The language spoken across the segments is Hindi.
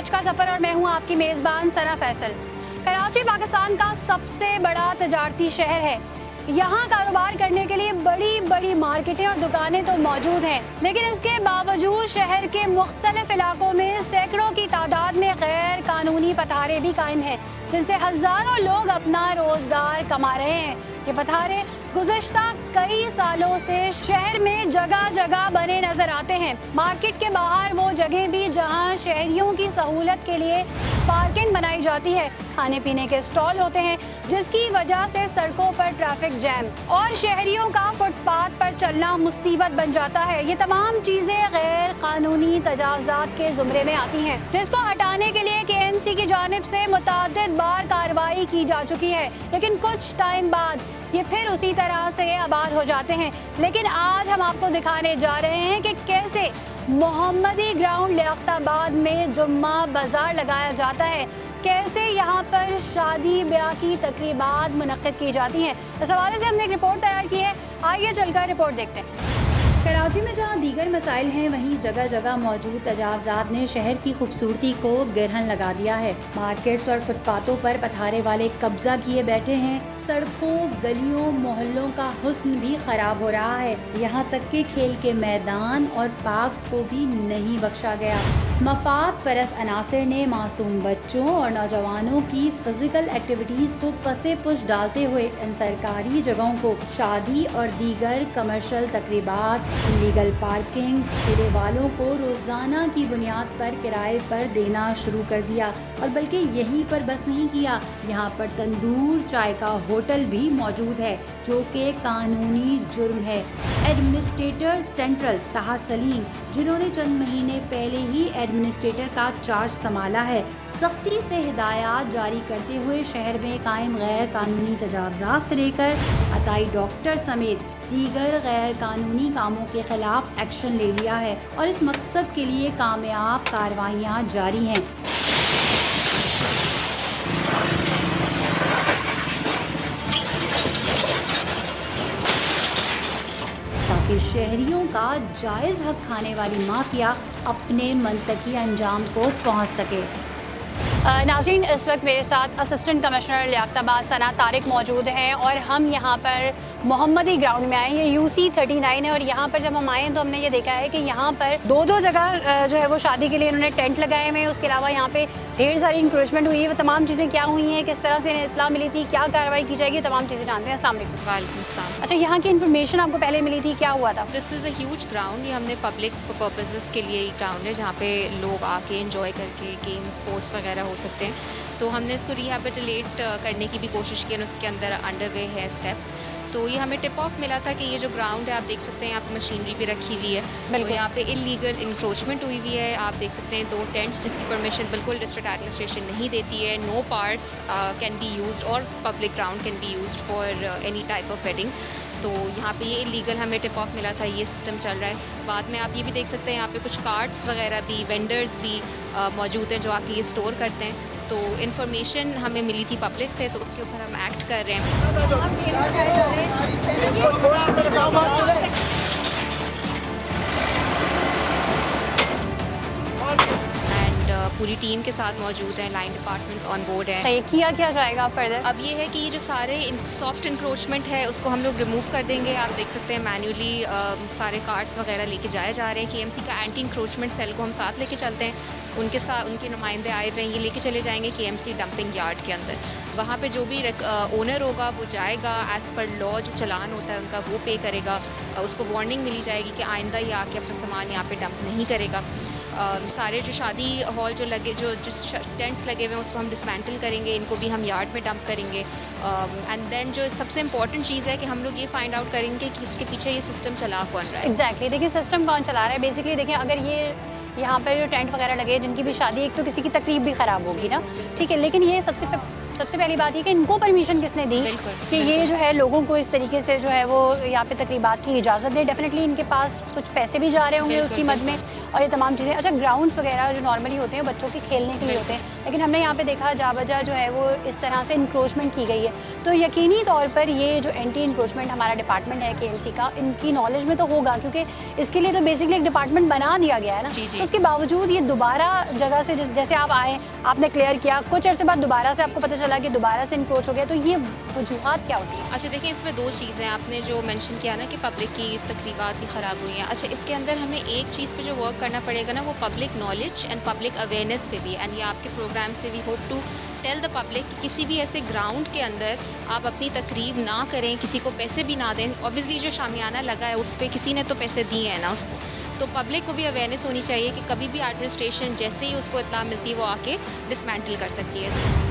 सच का सफ़र और मैं हूँ आपकी मेज़बान सना फैसल। कराची पाकिस्तान का सबसे बड़ा तजारती शहर है। यहाँ कारोबार करने के लिए बड़ी बड़ी मार्केटें और दुकानें तो मौजूद हैं, लेकिन इसके बावजूद शहर के मुख्तलिफ इलाकों में सैकड़ों की तादाद में गैर कानूनी पथारे भी कायम हैं, जिनसे हज़ारों लोग अपना रोज़गार कमा रहे हैं। ये पथारे गुज़िश्ता कई सालों से शहर में जगह जगह बने नजर आते हैं। मार्केट के बाहर वो जगह भी जहां शहरियों की सहूलत के लिए पार्किंग बनाई जाती है, खाने पीने के स्टॉल होते हैं, जिसकी वजह से सड़कों पर ट्रैफिक जैम और शहरियों का फुटपाथ पर चलना मुसीबत बन जाता है। ये तमाम चीज़ें गैर कानूनी तजावुज़ात के ज़ुमरे में आती हैं, जिसको हटाने के लिए KMC की जानिब से मुतअद्दिद बार कार्रवाई की जा चुकी है, लेकिन कुछ टाइम बाद ये फिर उसी तरह से आबाद हो जाते हैं। लेकिन आज हम आपको दिखाने जा रहे हैं कि कैसे मोहम्मदी ग्राउंड लियाकताबाद में जुम्मा बाजार लगाया जाता है, कैसे यहाँ पर शादी ब्याह की तकरीबात मुनक्किद की जाती हैं। इस हवाले से हमने एक रिपोर्ट तैयार की है, आइए चलकर रिपोर्ट देखते हैं। कराची में जहाँ दीगर मसाइल हैं, वहीं जगह जगह मौजूद तजावुज़ात ने शहर की खूबसूरती को गिरहन लगा दिया है। मार्केट्स और फुटपाथों पर पथारे वाले कब्जा किए बैठे हैं। सड़कों, गलियों, मोहल्लों का हुस्न भी खराब हो रहा है। यहाँ तक के खेल के मैदान और पार्क्स को भी नहीं बख्शा गया। मफाद परस अनासर ने मासूम बच्चों और नौजवानों की फिजिकल एक्टिविटीज़ को पसे पुश डालते हुए इन सरकारी जगहों को शादी और दीगर कमर्शियल तकरीबात, इलीगल पार्किंग, ठेले वालों को रोज़ाना की बुनियाद पर किराए पर देना शुरू कर दिया। और बल्कि यहीं पर बस नहीं किया, यहाँ पर तंदूर चाय का होटल भी मौजूद है, जो कि कानूनी जुर्म है। एडमिनिस्ट्रेटर सेंट्रल ताहा सलीम, जिन्होंने चंद महीने पहले ही एडमिनिस्ट्रेटर का चार्ज संभाला है, सख्ती से हिदायत जारी करते हुए शहर में कायम गैर कानूनी तजावुज़ात से लेकर अताई डॉक्टर समेत दीगर गैर कानूनी कामों के खिलाफ एक्शन ले लिया है और इस मकसद के लिए कामयाब कार्रवाइयाँ जारी हैं। ताकि शहरियों का जायज़ हक खाने वाली माफिया अपने मंतकी अंजाम को पहुँच सके। नाज़रीन, इस वक्त मेरे साथ असिस्टेंट कमिश्नर लियाकताबाद सना तारिक मौजूद हैं और हम यहाँ पर मोहम्मदी ग्राउंड में आए। ये UC 39 है और यहाँ पर जब हम आए तो हमने ये देखा है कि यहाँ पर दो जगह जो है वो शादी के लिए इन्होंने टेंट लगाए हुए हैं। उसके अलावा यहाँ पे ढेर सारी इंक्रोचमेंट हुई है। वो तमाम चीज़ें क्या हुई हैं, किस तरह से इत्तला मिली थी, क्या कार्रवाई की जाएगी, तमाम चीज़ें जानते हैं। अस्सलाम वालेकुम। वालेकुम अस्सलाम। अच्छा, यहाँ की इन्फॉर्मेशन आपको पहले मिली थी, क्या हुआ था? This is a huge ground. ये हमने पब्लिक पर्पसेस के लिए ग्राउंड है, जहाँ पे लोग आके एंजॉय करके गेम स्पोर्ट्स वगैरह हो सकते हैं। तो हमने इसको रिहैबिलिटेट करने की भी कोशिश की और उसके अंदर अंडरवे है स्टेप्स। तो ये हमें टिप ऑफ मिला था कि ये जो ग्राउंड है, आप देख सकते हैं यहाँ पे मशीनरी भी रखी हुई है, तो यहाँ पे इलीगल इंक्रोचमेंट हुई हुई है। आप देख सकते हैं 2 टेंट्स जिसकी परमिशन बिल्कुल डिस्ट्रिक्ट एडमिनिस्ट्रेशन नहीं देती है। No parts can be used और public ground can be used for any type of wedding. तो यहाँ पे ये इलीगल हमें टिप ऑफ मिला था, ये सिस्टम चल रहा है। बाद में आप ये भी देख सकते हैं यहाँ पे कुछ कार्ड्स वगैरह भी, वेंडर्स भी मौजूद हैं जो आके ये स्टोर करते हैं। तो इन्फॉर्मेशन हमें मिली थी पब्लिक से, तो उसके ऊपर हम एक्ट कर रहे हैं। पूरी टीम के साथ मौजूद हैं, लाइन डिपार्टमेंट्स ऑन बोर्ड हैं। सही, किया क्या जाएगा फर्दर? अब ये है कि ये जो सारे सॉफ्ट इंक्रोचमेंट है उसको हम लोग रिमूव कर देंगे। आप देख सकते हैं मैन्युअली सारे कार्ड्स वगैरह लेके जाए जा रहे हैं। KMC का एंटी इंक्रोचमेंट सेल को हम साथ लेके चलते हैं, उनके साथ उनके नुमाइंदे आए हुए हैं, ये लेके चले जाएंगे KMC डंपिंग यार्ड के अंदर। वहाँ पे जो भी ओनर होगा वो जाएगा, एज़ पर लॉ जो चलान होता है उनका वो पे करेगा। उसको वार्निंग मिली जाएगी कि आइंदा ये आके अपना सामान यहाँ पे डंप नहीं करेगा। सारे जो शादी हॉल जो टेंट्स लगे हुए हैं उसको हम डिसमेंटल करेंगे, इनको भी हम यार्ड में डंप करेंगे। एंड देन जो सबसे इम्पॉर्टेंट चीज़ है कि हम लोग ये फाइंड आउट करेंगे कि इसके पीछे ये सिस्टम चला कौन रहा है। एग्जैक्टली, देखिए सिस्टम कौन चला रहा है। बेसिकली देखिए, अगर ये यहाँ पर जो टेंट वगैरह लगे जिनकी भी शादी, एक तो किसी की तकरीब भी ख़राब होगी ना, ठीक है, लेकिन ये सबसे पहली बात ये कि इनको परमिशन किसने दी कि ये जो है लोगों को इस तरीके से जो है वो यहाँ पे तकरीबात की इजाज़त दे। डेफिनेटली इनके पास कुछ पैसे भी जा रहे होंगे उसकी मद में और ये तमाम चीज़ें। अच्छा, ग्राउंड्स वगैरह जो नॉर्मली होते हैं बच्चों के खेलने के लिए होते हैं, लेकिन हमने यहाँ पे देखा जा बजा जो है वो इस तरह से इंक्रोचमेंट की गई है। तो यकीनी तौर पर ये जो एंटी इंक्रोचमेंट हमारा डिपार्टमेंट है KMC का, इनकी नॉलेज में तो होगा, क्योंकि इसके लिए तो बेसिकली एक डिपार्टमेंट बना दिया गया है ना। जी, जी। तो उसके बावजूद ये दोबारा जगह से जैसे आप आए, आपने क्लियर किया, कुछ अर्से बाद दोबारा से आपको पता चला कि दोबारा से इंक्रोच हो गया, तो ये वजूहत क्या होती है? अच्छा देखिए, इसमें दो चीज़ें आपने जो मेंशन किया ना कि पब्लिक की तकरीबात भी ख़राब हुई हैं। अच्छा, इसके अंदर हमें एक चीज़ पे जो वर्क करना पड़ेगा ना, वो public knowledge and public awareness पे भी। एंड ये आपके प्रोग्राम से we hope to tell the public कि किसी भी ऐसे ग्राउंड के अंदर आप अपनी तकरीब ना करें, किसी को पैसे भी ना दें। ऑब्वियसली जो शामियाना लगा है उस पर किसी ने तो पैसे दिए हैं ना उसको, तो पब्लिक को भी अवेयरनेस होनी चाहिए कि कभी भी एडमिनिस्ट्रेशन जैसे ही उसको इत्तला मिलती है वो आके डिसमेंटल कर सकती है।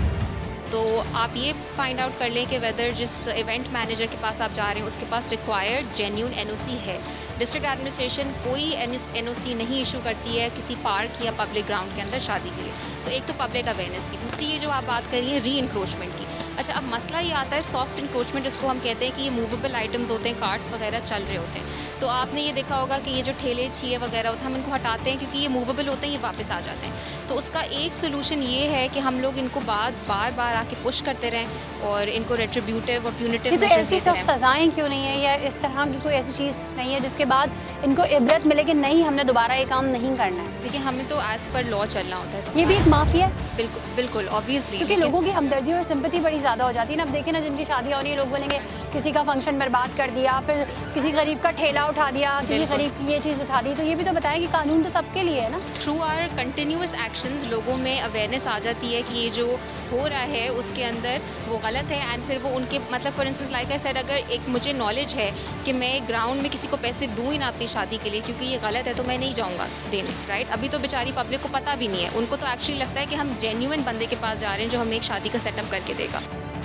तो आप ये फाइंड आउट कर लें कि वेदर जिस इवेंट मैनेजर के पास आप जा रहे हैं उसके पास रिक्वायर्ड जेन्यून NOC है। डिस्ट्रिक्ट एडमिनिस्ट्रेशन कोई NOC नहीं इशू करती है किसी पार्क या पब्लिक ग्राउंड के अंदर शादी के लिए। तो एक तो पब्लिक अवेयरनेस की, दूसरी ये जो आप बात कर रही हैं री इंक्रोचमेंट की। अच्छा, अब मसला ये आता है सॉफ्ट इंक्रोचमेंट, जिसको हम कहते हैं कि ये मूवेबल आइटम्स होते हैं, कार्ट्स वगैरह चल रहे होते हैं। तो आपने ये देखा होगा कि ये जो ठेले ठिए वगैरह होते हैं हम इनको हटाते हैं क्योंकि ये मूवेबल होते हैं, ये वापस आ जाते हैं। तो उसका एक सोल्यूशन ये है कि हम लोग इनको बार बार आके पुश करते रहें और इनको रेट्रीब्यूटिव और प्यूनिटिव तो मेजर्स ऐसी देते सब रहें। सज़ाएं क्यों नहीं है, या इस तरह की कोई ऐसी चीज़ नहीं है जिसके बाद इनको इबरत मिले कि नहीं, हमने दोबारा ये काम नहीं करना है? देखिए, हमें तो एज़ पर लॉ चलना होता है। तो ये भी एक माफिया है, बिल्कुल बिल्कुल ऑब्वियसली, क्योंकि लोगों की हमदर्दी और सिंपैथी बड़ी ज़्यादा हो जाती है ना। अब देखें ना, जिनकी शादियाँ हो रही है, लोग बोलेंगे किसी का फंक्शन बर्बाद कर दिया, फिर किसी गरीब का ठेला उठा दिया, किसी गरीब की ये चीज़ उठा दी। तो ये भी तो बताएं कि कानून तो सबके लिए है ना। थ्रू आवर कंटिन्यूस एक्शंस लोगों में अवेयरनेस आ जाती है कि ये जो हो रहा है उसके अंदर वो गलत है। एंड फिर वो उनके मतलब for instance like I said, अगर एक मुझे नॉलेज है कि मैं ग्राउंड में किसी को पैसे दूँ ही ना अपनी शादी के लिए क्योंकि ये गलत है, तो मैं नहीं जाऊँगा देने, राइट। अभी तो बेचारी पब्लिक को पता भी नहीं है, उनको तो एक्चुअली लगता है कि हम जेन्युइन बंदे के पास जा रहे हैं जो हमें एक शादी का सेटअप करके देगा।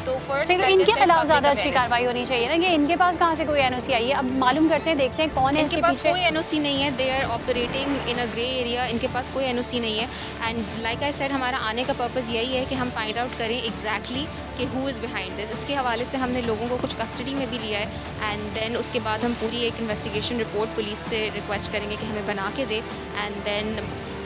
तो फर्स्ट इनके खिलाफ ज़्यादा अच्छी कार्रवाई होनी चाहिए ना, कि इनके पास कहाँ से कोई NOC आई है। अब मालूम करते हैं, देखते हैं कौन है इनके इसके पास पीछे। कोई NOC नहीं है, they are operating in a grey area, इनके पास कोई NOC नहीं है। एंड लाइक आई सेड, हमारा आने का पर्पज़ यही है कि हम फाइंड आउट करें एग्जैक्टली कि हु इज़ बिहाइंड दिस। इसके हवाले से हमने लोगों को कुछ कस्टडी में भी लिया है एंड देन उसके बाद हम पूरी एक इन्वेस्टिगेशन रिपोर्ट पुलिस से रिक्वेस्ट करेंगे कि हमें बना के दे। एंड देन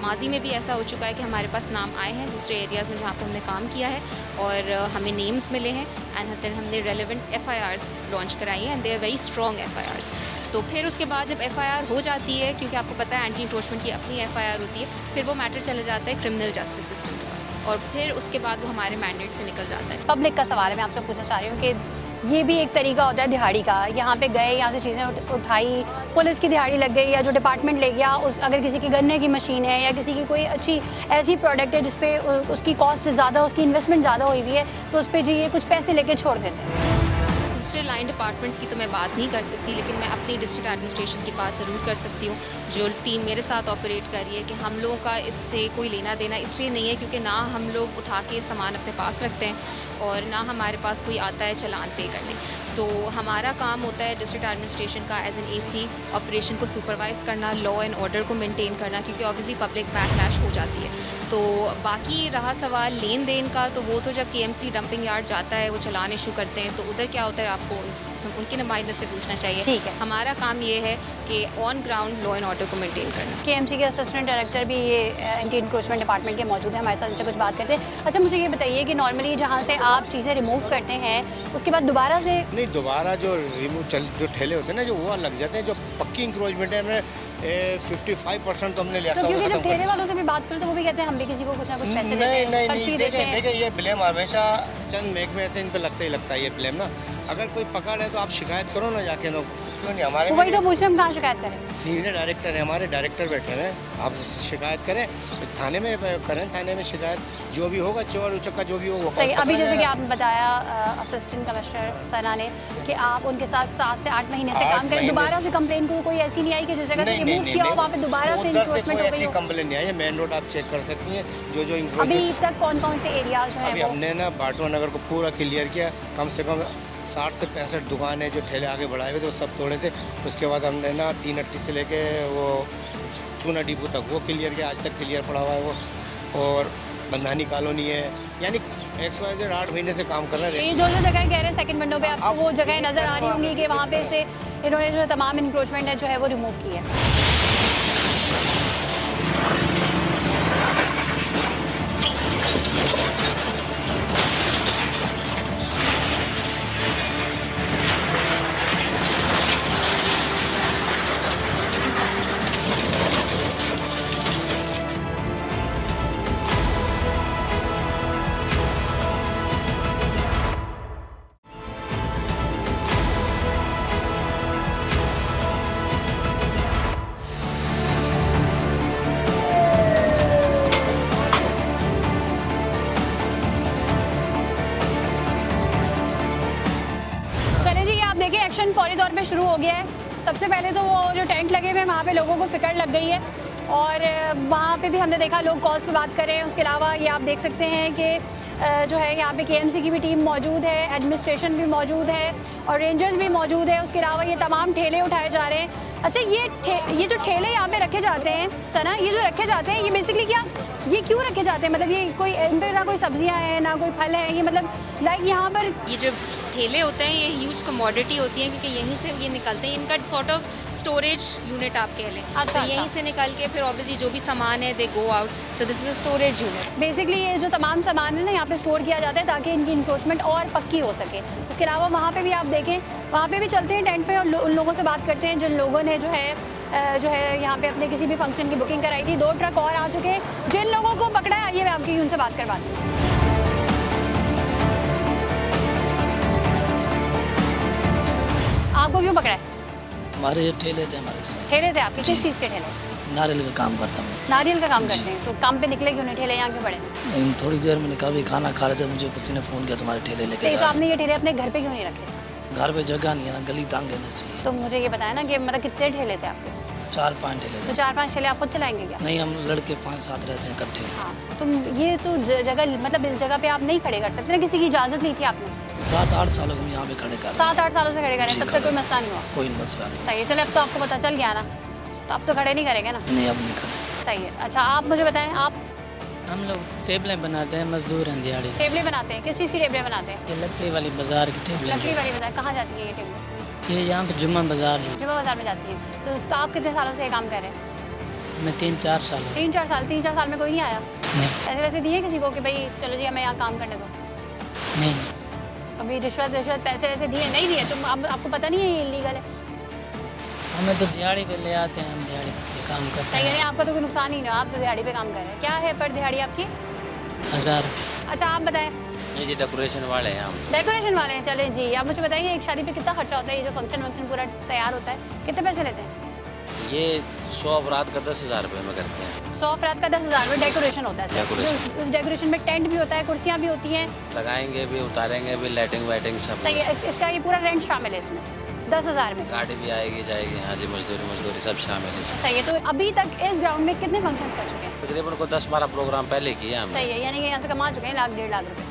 माजी में भी ऐसा हो चुका है कि हमारे पास नाम आए हैं दूसरे एरियाज़ में जहाँ पर हमने काम किया है और हमें नेम्स मिले हैं एंड देन हमने रेलेवेंट FIRs लॉन्च कराई हैं and they are very strong FIRs। तो फिर उसके बाद जब FIR हो जाती है, क्योंकि आपको पता है एंटी इंक्रोचमेंट की अपनी FIR होती है, फिर वो मैटर चला जाता है क्रिमिनल जस्टिस सिस्टम के पास और फिर उसके बाद वो हमारे मैंडेट से निकल जाता है। पब्लिक का सवाल है, मैं आपसे पूछना चाह रही हूँ कि ये भी एक तरीका होता है दिहाड़ी का। यहाँ पे गए, यहाँ से चीज़ें उठाई, पुलिस की दिहाड़ी लग गई, या जो डिपार्टमेंट ले गया उस, अगर किसी की गन्ने की मशीन है या किसी की कोई अच्छी ऐसी प्रोडक्ट है जिसपे उसकी कॉस्ट ज़्यादा, उसकी इन्वेस्टमेंट ज़्यादा हुई हुई है, तो उस पर जी ये कुछ पैसे लेके छोड़ देते हैं। दूसरे लाइन डिपार्टमेंट्स की तो मैं बात नहीं कर सकती, लेकिन मैं अपनी डिस्ट्रिक्ट एडमिनिस्ट्रेशन की बात ज़रूर कर सकती हूँ। जो टीम मेरे साथ ऑपरेट कर रही है कि हम लोगों का इससे कोई लेना देना इसलिए नहीं है क्योंकि ना हम लोग उठा के सामान अपने पास रखते हैं और ना हमारे पास कोई आता है चलान पे करने। तो हमारा काम होता है डिस्ट्रिक्ट एडमिनिस्ट्रेशन का एज एन AC ऑपरेशन को सुपरवाइज़ करना, लॉ एंड ऑर्डर को मेंटेन करना, क्योंकि ऑब्वियसली पब्लिक बैकलैश हो जाती है। तो बाकी रहा सवाल लेन देन का, तो वो तो जब KMC डंपिंग यार्ड जाता है वो चलान इशू करते हैं, तो उधर क्या होता है आपको उनके नुमाइंदे से पूछना चाहिए। ठीक है, हमारा काम ये है कि on ground law and order को मेंटेन करना। KMC के असिस्टेंट डायरेक्टर भी ये एंटी इंक्रोचमेंट डिपार्टमेंट के मौजूद हैं हमारे साथ, इनसे कुछ बात करते हैं। अच्छा, मुझे ये बताइए कि नॉर्मली जहाँ से आप चीज़ें रिमूव करते हैं उसके बाद दोबारा से नहीं, दोबारा जो जो ठेले होते हैं ना, जो वो लग जाते हैं, जो पक्की इंक्रोचमेंट है, हमने 55% तो हमने लिया था। तो क्योंकि जब ठेले वालों से भी बात करें तो वो भी कहते हैं हम भी किसी को कुछ ना कुछ पैसे देते हैं, नहीं, पर्ची देते हैं। देखिए ये ब्लेम हमेशा चंद महकमे ऐसे इन पे लगता ही लगता है ये ब्लेम ना। अगर कोई पकड़ है तो आप शिकायत करो ना जाके, ना क्यों नहीं। हमारे वही तो पूछ रहे हम कहाँ शिकायत करें। सीनियर डायरेक्टर है, हमारे डायरेक्टर बैठे हैं, आप शिकायत करें, थाने में करें, थाने में शिकायत जो भी होगा, चोर उचक्का जो भी हो वो सही। अभी जैसे कि आपने बताया असिस्टेंट कमिश्नर सना ने कि आप उनके साथ 7 से 8 महीने से काम करें, दोबारा से कंप्लेन को कोई ऐसी नहीं आई कि जिस जगह से रिमूव किया हो वहाँ पे दोबारा से उधर से कोई इंक्रोचमेंट हो ऐसी गई हो? कंप्लेन नहीं आई है। मेन रोड आप चेक कर सकती हैं, जो जो अभी तक कौन कौन से एरियाज जो अभी हैं हमने ना बाटवा नगर को पूरा क्लियर किया, कम से कम 60 से 65 दुकानें जो ठेले आगे बढ़ाए हुए थे वो सब तोड़े थे। उसके बाद हमने ना 3 अट्टी से लेके वो चूना डिपो तक वो क्लियर किया, आज तक क्लियर पड़ा हुआ है वो। और बंधानी कॉलोनी है, यानी XYZ 8 महीने से काम कर रहे हैं। ये जो जगह कह रहे हैं सेकंड विंडो पे आपको वो जगह नजर आ रही होंगी कि वहाँ पे से इन्होंने जो तमाम इंक्रोचमेंट है जो है वो रिमूव की है। फंक्शन फौरी तौर पे शुरू हो गया है। सबसे पहले तो वो जो टेंट लगे हुए हैं वहाँ पे लोगों को फिक्र लग गई है और वहाँ पे भी हमने देखा लोग कॉल्स पे बात कर रहे हैं। उसके अलावा ये आप देख सकते हैं कि जो है यहाँ पे KMC की भी टीम मौजूद है, एडमिनिस्ट्रेशन भी मौजूद है और रेंजर्स भी मौजूद है। उसके अलावा ये तमाम ठेले उठाए जा रहे हैं। अच्छा, ये जो ठेले यहाँ पे रखे जाते हैं सना, ये जो रखे जाते हैं ये बेसिकली क्या, ये क्यों रखे जाते हैं? मतलब ये कोई इन पे ना कोई सब्जियाँ हैं ना कोई फल है, ये मतलब लाइक यहाँ पर ये जो ठेले होते हैं ये ह्यूज कमोडिटी होती है क्योंकि यहीं से ये निकलते हैं। इनका सॉर्ट ऑफ स्टोरेज यूनिट आप कह लें। अच्छा, तो यहीं से निकल के फिर ऑब्वियसली जो भी सामान है they go out, so this is a storage unit. Basically ये जो तमाम सामान है ना यहाँ पे स्टोर किया जाता है ताकि इनकी इंक्रोचमेंट और पक्की हो सके। उसके अलावा वहाँ पे भी आप देखें, वहाँ पे भी चलते हैं टेंट पे और उन लोगों से बात करते हैं जिन लोगों ने जो है यहाँ पे अपने किसी भी फंक्शन की बुकिंग कराई थी। 2 ट्रक और आ चुके हैं। जिन लोगों को पकड़ा है आइए मैं आपकी उनसे बात करवाती हूँ। आपको क्यों पकड़ा है? हमारे ये ठेले थे, हमारे से ठेले थे आपके? किस चीज़ के ठेले? नारियल का काम करता हूँ। नारियल का काम करते हैं। तो काम पे निकले क्यों नहीं? ठेले यहाँ क्यों पड़े? इन थोड़ी देर मैंने कहा भी खाना खा रहे थे, मुझे किसी ने फ़ोन किया तुम्हारे ठेले लेके तो जा आपने ये ठेले अपने घर पे क्यों नहीं रखे? घर पे जगह नहीं है ना, गली तंग है ना, इसलिए। तो मुझे ये बताया ना कि मतलब कितने ठेले थे आपके? 4-5 ठेले तो थे। 4-5 ठेले आप खुद चलाएंगे क्या? नहीं, हम लड़के 5-7 रहते हैं इकट्ठे। हाँ, तो ये तो जगह मतलब इस जगह पे आप नहीं खड़े कर सकते ना, किसी की इजाज़त नहीं थी आपने? 7-8 सालों को हम यहाँ पे खड़े कर रहे हैं। 7-8 सालों से खड़े करें, जी, तब तक कोई मसला नहीं हुआ? कोई मसला नहीं। सही है, चले अब तो आपको पता चल गया ना, तो अब तो खड़े नहीं करेंगे ना? नहीं, अब नहीं खड़े। सही है। अच्छा, आप मुझे बताएं, आप हम लोग टेबलें बनाते हैं, मजदूर हैं दिहाड़ी। टेबलें बनाते हैं? किस चीज़ की टेबलें बनाते हैं? ये लकड़ी वाली बाजार की टेबलें। लकड़ी वाली बाजार। कहाँ जाती है ये टेबलें? ये यहाँ पे जुम्मा बाजार है। जुमा बाजार में जाती है। तो आप कितने सालों से ये काम कर रहे हैं? मैं 3-4 साल हो। 3-4 साल? 3-4 साल में कोई नहीं आया नहीं ऐसे वैसे दिए किसी को कि भाई चलो जी हमें यहाँ काम करने दो? नहीं कभी रिश्वत पैसे वैसे दिए? नहीं दिए? तो आपको पता नहीं है ये इलीगल है? हमें तो दिहाड़ी पे ले आते हैं, हम दिहाड़ी पे काम करते सही है, हैं। आपका तो कोई नुकसान ही नहीं, आप तो दिहाड़ी पे काम कर रहे हैं। क्या है पर दिहाड़ी आपकी? 1000 रुपये। अच्छा, आप बताएं। ये जी डेकोरेशन वाले हैं हम। डेकोरेशन वाले हैं? चले जी, आप मुझे बताइए एक शादी पे कितना खर्चा होता है? ये जो फंक्शन पूरा तैयार होता है कितने पैसे लेते हैं? ये 100 अफराद का 10,000 रुपये में करते हैं। 100 अफराद का 10,000 में डेकोरेशन होता है सर? डेकोरेशन। उस डेकोरेशन में टेंट भी होता है, कुर्सियाँ भी होती हैं? लगाएंगे भी, उतारेंगे भी, लाइटिंग वाइटिंग सब। सही है, इसका ये पूरा रेंट शामिल है इसमें 10,000 में? गाड़ी भी आएगी जाएगी, हाँ जी, मजदूरी सब शामिल है इसमें। सही है। तो अभी तक इस ग्राउंड में कितने फंक्शंस कर चुके हैं? तकरीबन को 10-12 प्रोग्राम पहले किए हमने। सही है, यानी कि यहाँ से कमा चुके हैं 1-1.5 लाख रुपए।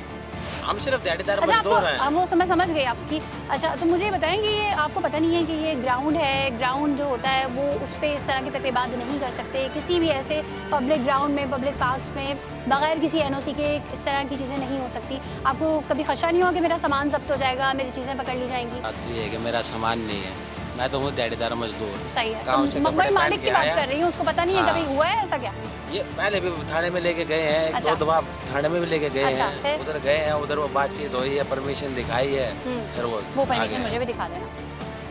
हम सिर्फ दिहाड़ीदार अच्छा, मजदूर हैं। आपको वो समझ गई आपकी। अच्छा, तो मुझे बताएं कि ये आपको पता नहीं है कि ये ग्राउंड है, ग्राउंड जो होता है वो उस पर इस तरह की तकरीबात नहीं कर सकते किसी भी ऐसे पब्लिक ग्राउंड में, पब्लिक पार्क्स में बगैर किसी NOC के इस तरह की चीज़ें नहीं हो सकती? आपको कभी खदशा नहीं हुआ कि मेरा सामान जब्त हो जाएगा, मेरी चीज़ें पकड़ ली जाएंगी? बात तो ये है कि मेरा सामान नहीं है, मैं तो हूँ दिहाड़ीदार मजदूर। सही है। गाँव से तो कपड़े मालिक पहन की के बात आया। कर रही हूँ, उसको पता नहीं है हाँ। कभी हुआ है ऐसा क्या? ये पहले भी थाने में लेके गए हैं, अच्छा। 2 दफा थाने में भी लेके गए अच्छा, हैं। फिर? उधर गए हैं, उधर वो बातचीत हुई है, परमिशन दिखाई है, फिर वो वो आगे परमिशन हैं। मुझे भी दिखा देना।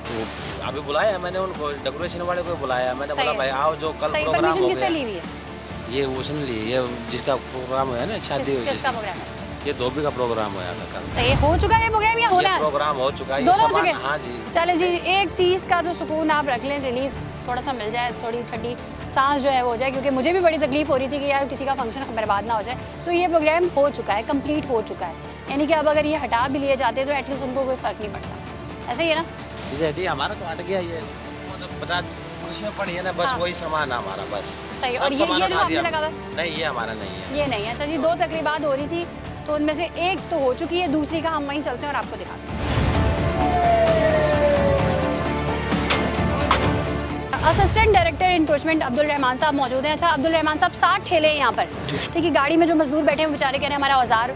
तो अभी बुलाया है मैंने उनको, डेकोरेशन वाले को बुलाया। मैंने सही बोला है। भाई आओ, जो कल सही, प्रोग्राम परमिशन हो किससे ली गया। हुई है? ये उसने ली, ये जिसका प्रोग्राम है ना, शादी हुई किसका जिसकी, प्रोग्राम है? ये धोबी का प्रोग्राम हुआ था कल। सही है, हो चुका है प्रोग्राम या होना ये है? प्रोग्राम हो चुका है, ये दोनों हो सामान, चुके? हाँ जी। चले जी, एक चीज़ का तो सुकून आप रख लें, रिलीफ थोड़ा सा मिल जाए, थोड़ी ठंडी सांस जो है वो हो जाए, क्योंकि मुझे भी बड़ी तकलीफ हो रही थी कि यार किसी का फंक्शन बर्बाद ना हो जाए। तो ये प्रोग्राम हो चुका है, कंप्लीट हो चुका है, यानी कि अब अगर ये हटा भी लिए जाते तो एटलीस्ट उनको कोई फ़र्क नहीं पड़ता। ऐसे ही है ना? जी हमारा तो हट गया, ये मतलब 50 कुर्सियाँ पड़ी है ना, बस हाँ। वही सामान है हमारा, बस। सही है। सब और ये सामान जो उठा आपने दिया। लगा हुआ है? नहीं, ये हमारा नहीं है। ये नहीं है। अच्छा जी, 2 तकरीबात हो रही थी तो उनमें से एक तो हो चुकी है, दूसरी का हम वहीं चलते हैं और आपको दिखाते हैं। Assistant director encroachment Abdul Rahman साहब मौजूद हैं। अच्छा अब्दुल रहमान साहब, 60 ठेले हैं यहाँ पर, ठीक है? गाड़ी में जो मजदूर बैठे हैं बेचारे कह रहे हैं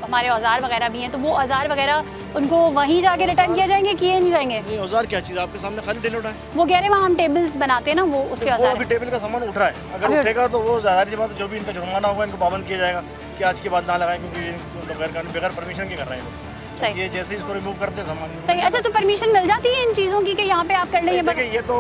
हमारे औजार वगैरह भी हैं, तो वो औजार वगैरह उनको वहीं जाके रिटर्न किए जाएंगे, किए नहीं जाएंगे? नहीं, औजार क्या चीज़ आपके सामने खाली ठेले उठाए। वो कह रहे हैं वहाँ हम टेबल्स बनाते हैं ना, वो उसके वो औजार अभी हैं। टेबल का सामान उठ रहा है, अभी अगर उठेगा तो वो ज़ाहिर सी बात है जो भी इनका जुर्माना होगा इनको पाबंद किया जाएगा कि आज के बाद ना लगाएं, क्योंकि ये बगैर परमिशन के कर रहे हैं सही। लोग। ये जैसे इसको रिमूव करते हैं सामान सही। अच्छा, तो परमिशन मिल जाती है इन चीज़ों की कि यहाँ पे आप कर लें? देखिए, ये तो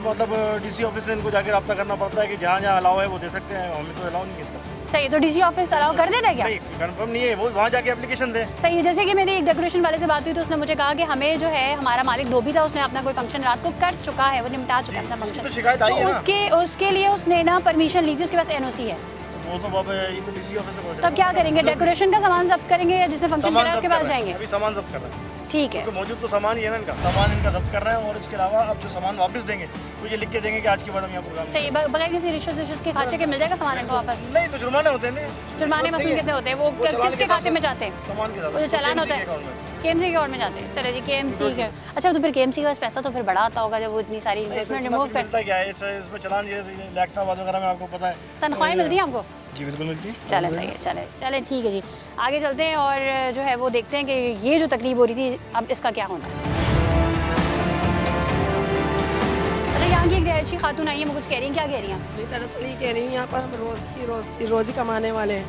मतलब DC ऑफिस से इनको जाकर रब्ता करना पड़ता है कि जहाँ जहाँ अलाउ है वो दे सकते हैं, हमें तो अलाउ नहीं है इसका। सही, तो DC ऑफिस अलाउ कर देता है क्या? नहीं, कंफर्म नहीं है, वो वहाँ जाके एप्लीकेशन दे। सही है। जैसे कि मेरी एक डेकोरेशन वाले से बात हुई तो उसने मुझे कहा कि हमें जो है, हमारा मालिक धोबी था, उसने अपना कोई फंक्शन रात को कर चुका है, वो निपटा चुका है अपना इसकी फंक्शन, तो शिकायत आई है ना। उसके लिए उसने ना परमिशन ली थी, उसके पास NOC है। तो वो तो बाबा ये तो DC ऑफिस से तो अब क्या करेंगे? डेकोरेशन का सामान जब्त करेंगे या जिसने फंक्शन सामान करा जब्त उसके कर पास रहे हैं, जाएंगे? अभी सामान जब्त कर रहे हैं। ठीक है। क्योंकि मौजूद तो सामान ही है ना इनका, सामान इनका जब्त कर रहे हैं और इसके अलावा अब जो सामान वापस देंगे तो ये लिख के देंगे कि आज के बाद हम यहाँ प्रोग्राम सही, बगैर किसी रिश्वत के खाचे के मिल जाएगा सामान इनको वापस? नहीं, तो जुर्माने होते हैं ना। जुर्माने मसलन कितने होते हैं? वो किसके खाते में जाते हैं? सामान के साथ वो जो चालान होता है KMC के अकाउंट में जाते हैं। चले जी, KMC के। अच्छा, तो फिर KMC के पास पैसा तो फिर बड़ा आता होगा जब वो इतनी सारी इन्वेस्टमेंट रिमूव कर। मिलता क्या है इसमें चलान लैखताबाद वगैरह में आपको पता है तनख्वाहें मिलती हैं आपको? जी बिल्कुल मिलती है। चले सही है, चले ठीक है जी, आगे चलते हैं और जो है वो देखते हैं कि ये जो तकरीब हो रही थी अब इसका क्या होना है। अच्छा, यहाँ की एक रिहायशी खातून आई है, वो कुछ कह रही हैं, क्या कह रही हैं? मैं दरअसल ये कह रही हूँ, यहाँ पर हम रोज़ी कमाने वाले हैं।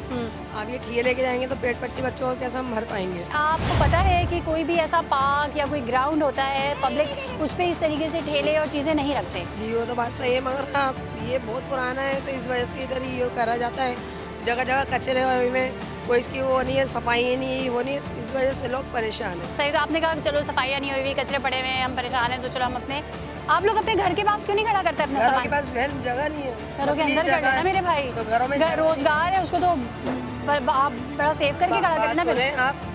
आप ये ठिये लेके जाएंगे तो पेट पट्टी बच्चों को कैसे हम भर पाएंगे? आपको पता है कि कोई भी ऐसा पार्क या कोई ग्राउंड होता है पब्लिक उस पर इस तरीके से ठेले और चीज़ें नहीं रखते? जी वो तो बात सही है, मगर हाँ ये बहुत पुराना है तो इस वजह से इधर ये करा जाता है। जगह जगह कचरे में कोई इसकी वो नहीं है, सफाई नहीं है, वो नहीं है, इस वजह से लोग परेशान हैं। सही, तो आपने कहा कि चलो सफाइयाँ नहीं हुई, कचरे पड़े हुए हैं, हम परेशान हैं, तो चलो हम अपने आप लोग अपने घर के पास क्यों नहीं खड़ा करते अपना घरों सामान? के पास बहन जगह नहीं है, घरों के अंदर कर लेना मेरे भाई, तो घरों में रोजगार है उसको तो आप बड़ा सेव करके खड़ा करना फिर। आप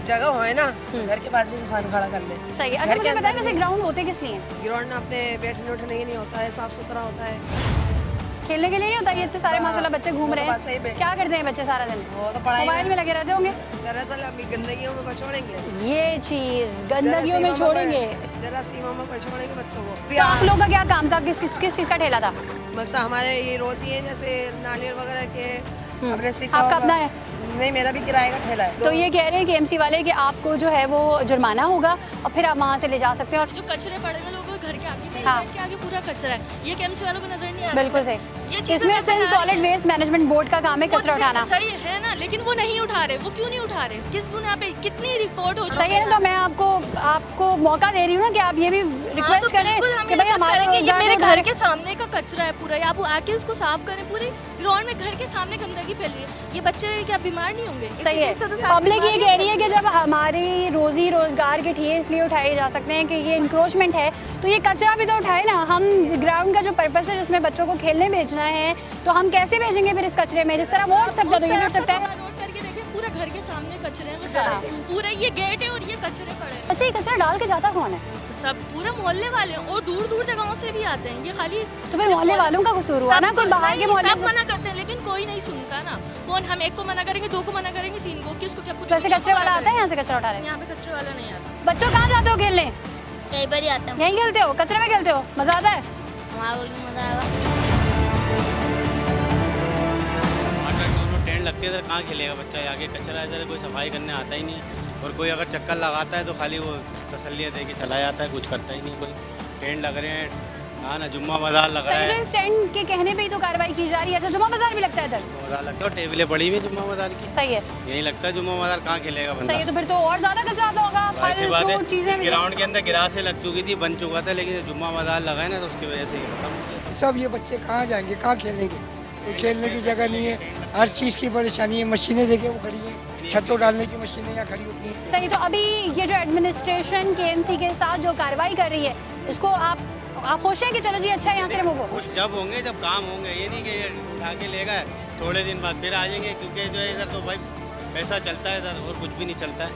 जगह हो ना घर के पास भी इंसान खड़ा कर ले। सही है। अच्छा, मुझे बताया वैसे ग्राउंड होते किस लिए हैं? ग्राउंड में अपने बैठने उठने के नहीं होता है, साफ सुथरा होता है, खेलने के लिए नहीं होता? ये इतने सारे माशाल्लाह बच्चे घूम रहे हैं, क्या करते हैं बच्चे सारा दिन? वो तो पढ़ाई मोबाइल में लगे रहते होंगे। दरअसल अभी गंदगियों में को छोड़ेंगे, ये चीज गंदगियों में छोड़ेंगे, जरा सीमा में को छोड़ेंगे बच्चों को। तो आप लोगों का क्या काम था, किस चीज का ठेला था? मकसद हमारे ये रोजी है, जैसे नारियल वगैरह के अपने सिक्का। आपका अपना है? नहीं, मेरा भी किराए का ठेला है। तो ये कह रहे हैं KMC वाले कि आपको जो है वो जुर्माना होगा और फिर आप वहाँ से ले जा सकते हैं। और जो कचरे पड़े हुए लोगों के घर के आगे, हाँ, के आगे पूरा कचरा है, ये KMC वालों को नजर नहीं आ रहा। बिल्कुल सही। ये चीज़ें इसमें नजर सिर्फ आ रही सॉलिड वेस्ट मैनेजमेंट बोर्ड का काम है कचरा उठाना। सही है ना, लेकिन वो नहीं उठा रहे। वो क्यों नहीं उठा रहे? किस बुनियाद पे? कितनी रिपोर्ट हो सही है ना, तो मैं आपको मौका दे रही हूँ ना कि आप ये भी रिक्वेस्ट करें कि भाई हमारे ये मेरे घर के सामने का कचरा है पूरा, आप आके उसको साफ करें। पूरी ग्राउंड में घर के सामने गंदगी फैल रही है, ये बच्चे क्या बीमार नहीं होंगे? सही है। पब्लिक ये कह रही है कि जब हमारी रोजी रोजगार के ठिये इसलिए उठाए जा सकते हैं कि ये इंक्रोचमेंट है, तो ये कचरा भी तो उठाए ना। हम ग्राउंड का जो पर्पस है जिसमें बच्चों को खेलने भेजना है, तो हम कैसे भेजेंगे फिर इस कचरे में? जिस तरह वो उठ सकता है तो ये भी उठ सकता है। नोट करके देखें, पूरा घर के सामने कचरे हैं, वो सारा पूरा ये गेट है और ये कचरे पड़े हैं। अच्छा, ये कचरा डाल के जाता कौन है? सब पूरे मोहल्ले वाले हैं और दूर दूर जगहों से भी आते हैं। ये खाली तो फिर मोहल्ले वालों का कसूर हुआ ना, कोई बाहर के मोहल्ले सब से। मना करते हैं लेकिन कोई नहीं सुनता ना। कौन, हम एक को मना करेंगे, दो को मना करेंगे, तीन को, किसको क्या? पूरी वैसे कचरे वाला आता है यहाँ से कचरा उठाने? यहाँ पे कचरे वाला नहीं आता। बच्चों कहाँ जाते हो खेलने? कई बार ही आता हूँ। यहीं खेलते हो? कचरे में खेलते हो? मजा आता है? हमारा मजा आएगा। दोनों टेंट लगते हैं, इधर कहाँ खेलेगा बच्चा? आगे कचरा है, इधर कोई सफाई करने आता ही नहीं है। और कोई अगर चक्कर लगाता है तो खाली वो तसल्ली दे के चला जाता है, कुछ करता ही नहीं कोई। टेंट लग रहे हैं, हाँ ना, जुम्मा बाजार लग रहा सही, है। तो स्टैंड के कहने पे ही तो कार्रवाई की जा रही है। अच्छा, जुम्मा बाजार भी लगता है इधर? जुम्मा बाजार लगता है, टेबलें पड़ी हुई जुम्मा बाजार की। सही है, यही लगता है जुम्मा बाजार, कहाँ खेलेगा बंदा? सही है। तो फिर तो और ज्यादा कचरा आता होगा, ऐसी बात है, चीजें। ग्राउंड के अंदर गिलासें लग चुकी थी, बन चुका था, लेकिन जुम्मा बाजार लगा है ना, तो उसकी वजह से ये खत्म हो गया। सब ये बच्चे कहाँ जाएंगे, कहाँ खेलेंगे? तो खेलने की जगह नहीं है, हर चीज़ की परेशानी है। मशीनें देखे वो खड़ी हैं, छतों डालने की मशीनें यहाँ खड़ी होती हैं। सही, तो अभी ये जो एडमिनिस्ट्रेशन KMC के साथ जो कार्रवाई कर रही है, इसको आप खुश हैं कि चलो जी अच्छा है यहाँ से रिमूव हो? कुछ जब होंगे, जब काम होंगे, ये नहीं कि ये उठा के ले गए थोड़े दिन बाद फिर आ जाएंगे, क्योंकि जो है इधर तो भाई पैसा चलता है इधर, और कुछ भी नहीं चलता है।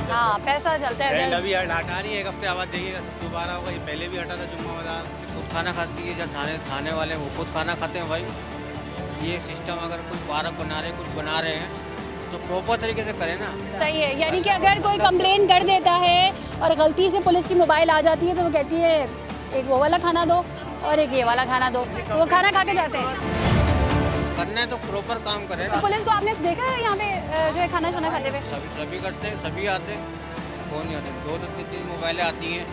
हाँ, पैसा चलता है। अभी हटा रही है, एक हफ्ते बाद देखिएगा सब दोबारा होगा। ये पहले भी हटा था जुम्मा बाजार। खुद खाना खाती है, जब थाने वाले वो खुद खाना खाते हैं भाई। ये सिस्टम अगर कोई पार्क बना रहे, कुछ बना रहे हैं तो प्रॉपर तरीके से करें ना। सही है, यानी कि अगर कोई कंप्लेन कर देता है और गलती से पुलिस की मोबाइल आ जाती है तो वो कहती है एक वो वाला खाना दो और एक ये वाला खाना दो, तो वो खाना खा के जाते हैं। करना है तो प्रॉपर काम करें ना। तो पुलिस को आपने देखा है यहाँ पे जो है खाना खाते हुए? सभी करते हैं, सभी आते हैं, कौन नहीं आते? दो तीन मोबाइलें आती हैं।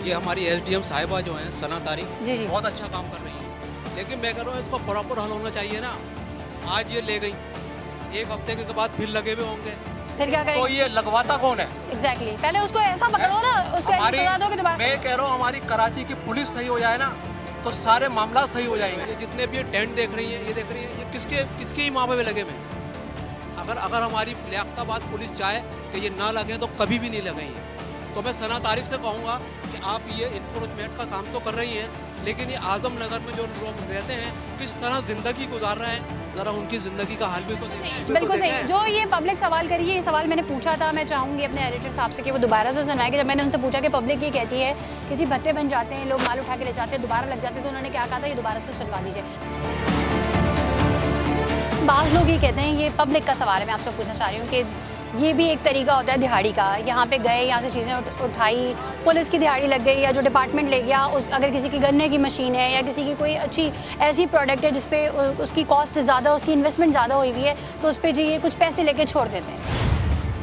ये हमारी SDM साहिबा जो हैं सना तारिक, जी बहुत अच्छा काम कर रही हैं, लेकिन मैं कह रहा हूँ इसको प्रॉपर हल होना चाहिए ना। आज ये ले गई, एक हफ्ते के बाद फिर लगे हुए होंगे, फिर क्या करें? तो ये लगवाता कौन है? एग्जैक्टली, पहले उसको ऐसा पकड़ो ना, उसको ऐसी सजा दो कि दोबारा। मैं कह रहा हूँ हमारी कराची की पुलिस सही हो जाए ना, तो सारे मामला सही हो जाएंगे। ये जितने भी ये टेंट देख रही हैं, ये देख रही हैं, ये किसके ही मामले में लगे हुए हैं? अगर हमारी लियाकताबाद पुलिस चाहे कि ये ना लगे तो कभी भी नहीं लगेंगे। तो मैं सना तारिक से कहूँगा कि आप ये इंक्रोचमेंट का काम तो कर रही हैं, लेकिन ये आजम नगर में जो लोग रहते हैं किस तरह ज़िंदगी गुजार रहे हैं, ज़रा उनकी ज़िंदगी का हाल भी तो देखें। बिल्कुल सही। जो ये पब्लिक सवाल करी है, ये सवाल मैंने पूछा था, मैं चाहूँगी अपने एडिटर साहब से कि वो दोबारा से सुनवाएं। कि जब मैंने उनसे पूछा कि पब्लिक ये कहती है कि जी भत्ते बन जाते हैं, लोग माल उठा के ले जाते हैं, दोबारा लग जाते हैं, तो उन्होंने क्या कहा था, ये दोबारा से सुनवा दीजिए। बाज़ लोग ये कहते हैं, ये पब्लिक का सवाल है, मैं आपसे पूछना चाह रही हूँ कि ये भी एक तरीका होता है दिहाड़ी का। यहाँ पे गए, यहाँ से चीज़ें उठाई, पुलिस की दिहाड़ी लग गई, या जो डिपार्टमेंट ले गया, उस अगर किसी की गन्ने की मशीन है या किसी की कोई अच्छी ऐसी प्रोडक्ट है जिस पे उसकी कॉस्ट ज़्यादा, उसकी इन्वेस्टमेंट ज़्यादा हुई हुई है, तो उस पर जी ये कुछ पैसे लेके छोड़ देते हैं।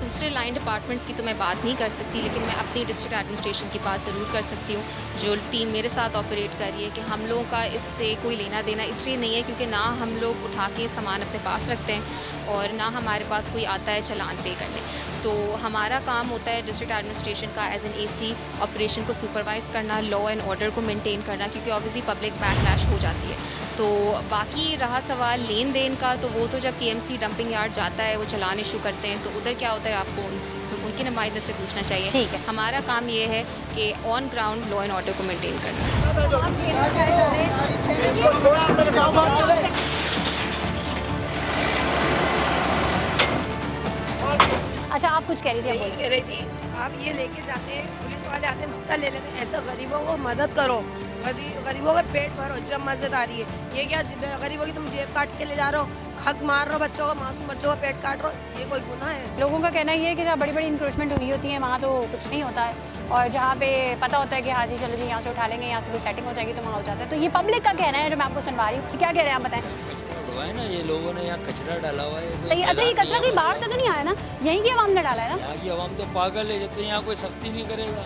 दूसरे लाइन डिपार्टमेंट्स की तो मैं बात नहीं कर सकती, लेकिन मैं अपनी डिस्ट्रिक्ट एडमिनिस्ट्रेशन की बात ज़रूर कर सकती हूँ। जो टीम मेरे साथ ऑपरेट कर रही है कि हम लोगों का इससे कोई लेना देना इसलिए नहीं है क्योंकि ना हम लोग उठा के सामान अपने पास रखते हैं और ना हमारे पास कोई आता है चालान पे करने। तो हमारा काम होता है डिस्ट्रिक्ट एडमिनिस्ट्रेशन का एज एन एसी ऑपरेशन को सुपरवाइज़ करना, लॉ एंड ऑर्डर को मेंटेन करना, क्योंकि ऑब्वियसली पब्लिक बैकलैश हो जाती है। तो बाकी रहा सवाल लेन देन का, तो वो तो जब केएमसी डंपिंग यार्ड जाता है, वो चालान इशू करते हैं, तो उधर क्या होता है आपको उनके नुमाइंदे से पूछना चाहिए। ठीक है। हमारा काम ये है कि on ground law and order को मेंटेन करना। अच्छा, आप कुछ कह रही थी? यही कह रही थी, आप ये लेके जाते हैं, पुलिस वाले आते हैं, भत्ता ले लेते हैं। ऐसा गरीबों को मदद करो, गरीबों का पेट भरो जब मज़ेदारी है। ये क्या गरीबों की तुम जेब काट के ले जा रहे हो, हक मार रहे हो बच्चों का, मासूम बच्चों का पेट काट रहे हो, ये कोई गुनाह है? लोगों का कहना ये है कि जहाँ बड़ी बड़ी इंक्रोचमेंट हुई होती है वहाँ तो कुछ नहीं होता है, और जहाँ पे पता होता है कि हाँ जी चलो जी यहाँ से उठा लेंगे, यहाँ से कोई सेटिंग हो जाएगी, तो वहाँ हो जाता है। तो ये पब्लिक का कहना है जो मैं आपको सुनवा रही हूँ। क्या कह रहे हैं आप बताएं? है ना, ये लोगों ने यहाँ कचरा डाला हुआ है। सही। अच्छा, ये कचरा कहीं बाहर से तो नहीं आया ना, यहीं की आवाम ने डाला है ना? यहाँ की आवाम तो पागल है, जब तक यहाँ कोई सख्ती नहीं करेगा।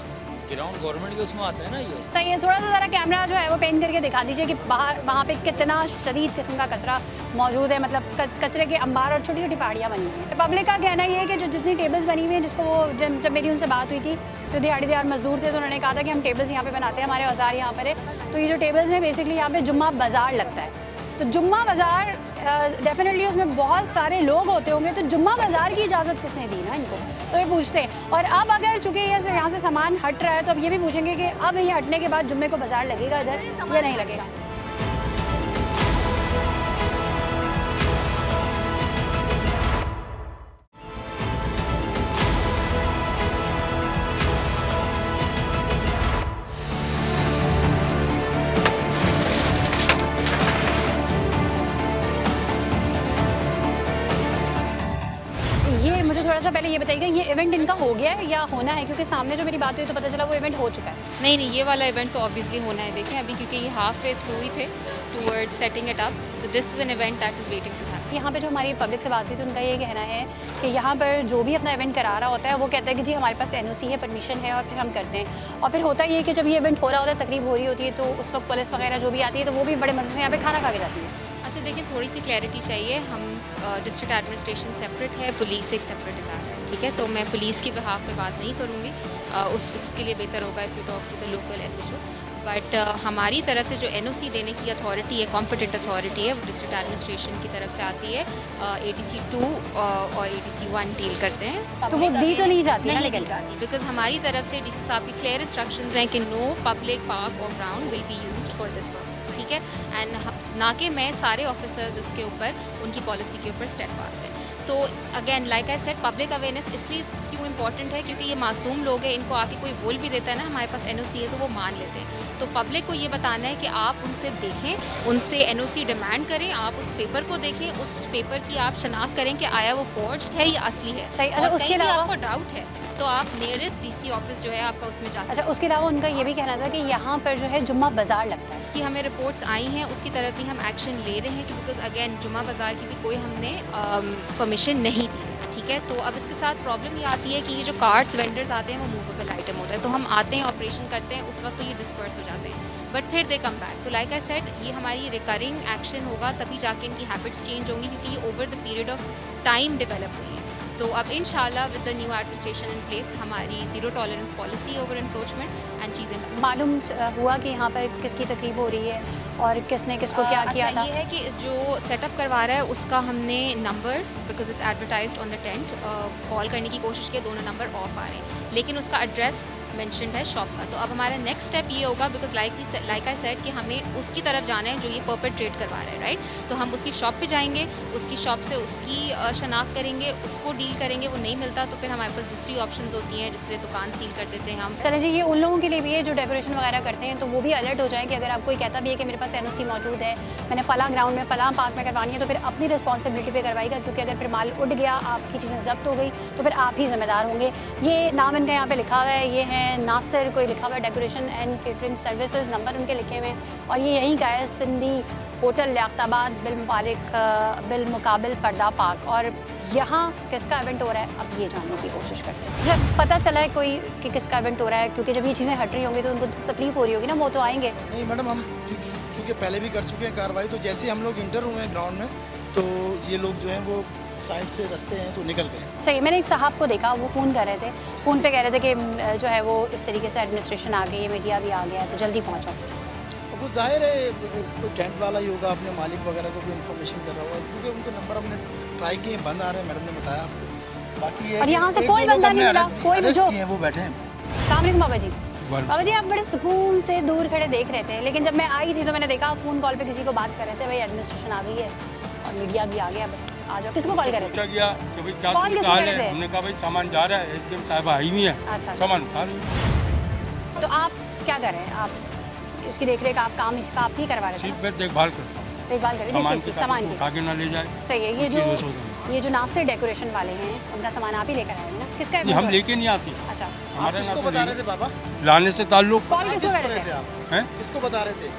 ग्राउंड गवर्नमेंट के उसमें आता है ना ये। सही है। थोड़ा सा ज़रा कैमरा जो है वो पेन करके दिखा दीजिए कि बाहर वहाँ पे कितना शदीद किस्म का कचरा मौजूद है, मतलब कचरे के अंबार और छोटी छोटी पहाड़ियाँ बनी हुई हैं। पब्लिक का कहना ये है कि जो जितनी टेबल्स बनी हुई हैं, जिसको वो जब मेरी उनसे बात हुई थी, जो दिहाड़ीदार मजदूर थे, तो उन्होंने कहा था कि हम टेबल्स यहाँ पे बनाते हैं, हमारे बाज़ार यहाँ पर है। तो ये जो टेबल्स हैं बेसिकली यहाँ पे जुम्मा बाज़ार लगता है, तो जुम्मा बाज़ार डेफिनेटली उसमें बहुत सारे लोग होते होंगे, तो जुम्मा बाज़ार की इजाज़त किसने दी ना इनको, तो ये पूछते हैं। और अब अगर चूँकि यहाँ से सामान हट रहा है, तो अब ये भी पूछेंगे कि अब ये हटने के बाद जुम्मे को बाज़ार लगेगा इधर या नहीं लगेगा। मुझे थोड़ा सा पहले ये बताइएगा, ये इवेंट इनका हो गया है या होना है? क्योंकि सामने जो मेरी बात हुई तो पता चला वो इवेंट हो चुका है। नहीं, ये वाला इवेंट तो ऑब्वियसली होना है। देखें अभी क्योंकि ये हाफ वे थ्रू ही थे टूवर्ड्स सेटिंग इट अप, तो this is an event that is waiting to happen. यहाँ पे जो हमारी पब्लिक से बात हुई तो उनका ये कहना है कि यहाँ पर जो भी अपना इवेंट करा रहा होता है वो कहता है कि जी हमारे पास NOC है, परमिशन है, और फिर हम करते हैं। और फिर होता ये है कि जब ये इवेंट हो रहा होता है, तकरीब हो रही होती है, तो उस वक्त पुलिस वगैरह जो भी आती है तो वो भी बड़े मज़े से यहाँ पे खाना खा के जाती है। अच्छा देखिए, थोड़ी सी क्लैरिटी चाहिए। हम डिस्ट्रिक्ट एडमिनिस्ट्रेशन सेपरेट है, पुलिस एक सेपरेट इदारा है, ठीक है? तो मैं पुलिस की बिहाफ पे बात नहीं करूँगी, उसके लिए बेहतर होगा if you talk to the local SHO। But हमारी तरफ से जो NOC देने की अथॉरिटी है, कॉम्पिटेंट अथॉरिटी है, वो डिस्ट्रिक्ट एडमिनिस्ट्रेशन की तरफ से आती है। ATC 2 और ATC 1 डील करते हैं। तो वो दी तो नहीं जाती, नहीं दी जाती, बिकॉज हमारी तरफ से DC साहब की क्लियर इंस्ट्रक्शंस हैं कि नो पब्लिक पार्क और ground will be used for this purpose, ठीक है? एंड ना कि मैं सारे ऑफिसर्स इसके ऊपर उनकी पॉलिसी के ऊपर स्टेडफास्ट है। तो again like I said, public awareness इसलिए क्यों इंपॉर्टेंट है क्योंकि ये मासूम लोग हैं, इनको आके कोई बोल भी देता है ना हमारे पास NOC है, तो वो मान लेते हैं। तो पब्लिक को ये बताना है कि आप उनसे देखें, उनसे NOC डिमांड करें, आप उस पेपर को देखें, उस पेपर की आप शनाख्त करें कि आया वो फॉर्ज्ड है या असली है। सही। और उसके अलावा आपको डाउट है तो आप नियरेस्ट DC ऑफिस जो है आपका उसमें जाकर। अच्छा, उसके अलावा उनका ये भी कहना था कि यहाँ पर जो है जुम्मा बाज़ार लगता है। इसकी हमें रिपोर्ट्स आई हैं, उसकी तरफ भी हम एक्शन ले रहे हैं कि बिकॉज अगेन जुम्मा बाज़ार की भी कोई हमने परमिशन नहीं दी, ठीक है? तो अब इसके साथ प्रॉब्लम ये आती है कि ये जो कार्ड्स वेंडर्स आते हैं वो मूवेबल आइटम होता है, तो हम आते हैं, ऑपरेशन करते हैं, उस वक्त तो ये डिस्पर्स हो जाते हैं, बट फिर दे कम बैक। तो लाइक आई सेड, ये हमारी रिकरिंग एक्शन होगा, तभी जाके इनकी हैबिट्स चेंज होंगी, क्योंकि ये over the period of time develop हुई है। तो अब इंशाल्लाह with the new administration in place हमारी zero tolerance policy over encroachment and चीज़ें मालूम हुआ कि यहाँ पर किसकी तकरीब हो रही है और किसने किसको क्या किया था? ये है कि जो सेटअप करवा रहा है उसका हमने number, because it's advertised on the tent, call करने की कोशिश की, दोनों नंबर ऑफ आ रहे हैं, लेकिन उसका एड्रेस मेंशन्ड है शॉप का। तो अब हमारा नेक्स्ट स्टेप ये होगा, बिकॉज लाइक आई सेड कि हमें उसकी तरफ जाना है जो ये परपेट्रेट करवा रहा है, राइट। तो हम उसकी शॉप पे जाएंगे, उसकी शॉप से उसकी शनाख्त करेंगे, उसको डील करेंगे। वो नहीं मिलता तो फिर हमारे पास दूसरी ऑप्शंस होती हैं, जिससे दुकान सील कर देते हैं हम। चलें जी, ये उन लोगों के लिए भी है जो डेकोरेशन वगैरह करते हैं, तो वो भी अलर्ट हो जाए कि अगर आप कोई कहता भी है कि मेरे पास NOC मौजूद है, मैंने फ़लाँ ग्राउंड में फ़लाँ पार्क में करवानी है, तो फिर अपनी रिस्पॉन्सिबिलिटी पे करवाएगा, क्योंकि अगर फिर माल उड़ गया, आपकी चीज़ें जब्त हो गई, तो फिर आप ही ज़िम्मेदार होंगे। ये नाम इनका यहाँ पे लिखा हुआ है, ये है नासिर कोई लिखा हुआ है, decoration and catering services, number उनके लिखे हुए हैं, और ये यहीं का है, सिंधी होटल लियाकताबाद बिल मुकाबिल पर्दा पार्क। और यहाँ किसका इवेंट हो रहा है, अब ये जानने की कोशिश करते हैं। जब पता चला है कोई कि किसका इवेंट हो रहा है, क्योंकि जब ये चीज़ें हट रही होंगी तो उनको तकलीफ हो रही होगी ना, वो तो आएंगे। नहीं मैडम, हम चूँकि पहले भी कर चुके हैं कार्रवाई, तो जैसे हम लोग इंटर हुए हैं ग्राउंड में, तो ये लोग जो हैं वो साइड से रास्ते हैं तो निकल गए। सही, मैंने एक साहब को देखा, वो फ़ोन कर रहे थे, फ़ोन पे कह रहे थे कि जो है वो इस तरीके से एडमिनिस्ट्रेशन आ गई है, मीडिया भी आ गया है, तो जल्दी पहुँचो। तो वो जाहिर है कोई टेंट वाला ही होगा, अपने मालिक वगैरह को भी इन्फॉर्मेशन कर रहा होगा, क्योंकि उनके नंबर हमने ट्राई किए, बंद आ रहे हैं, मैडम ने बताया आपको। बाकी ये और यहाँ से कोई बंदा नहीं मिला, कोई भी जो वो बैठे हैं। अस्सलाम वालेकुम बाबा जी। बाबा जी, आप बड़े सुकून से दूर खड़े देख रहे थे, लेकिन जब मैं आई थी तो मैंने देखा फ़ोन कॉल पे किसी को बात कर रहे थे, भाई एडमिनिस्ट्रेशन आ गई है और मीडिया भी आ गया, बस आ जाओ। किसको कॉल कर रहे थे? पूछा गया कि भाई क्या कॉल किसको कर रहे थे? हमने कहा भाई सामान जा रहा है, SDM साहब आई हुई है, अच्छा। सामान उठा रही है। तो आप क्या कर रहे हैं? आप इसकी देख-रेख, आप काम इसका आप ही करवा रहे थे? सिर्फ मैं देखभाल करता हूँ, देखभाल कर रहे हैं सामान की। आगे ना ले जाए। सही है। ये जो नासिर डेकोरेशन वाले हैं, उनका सामान आप ही लेकर आए हैं ना? किसका है? हम लेके नहीं आते। अच्छा, आप किसको बता रहे थे बाबा? लाने से ताल्लुक। कॉल किसको कर रहे थे आप? हैं? किसको बता रहे थे?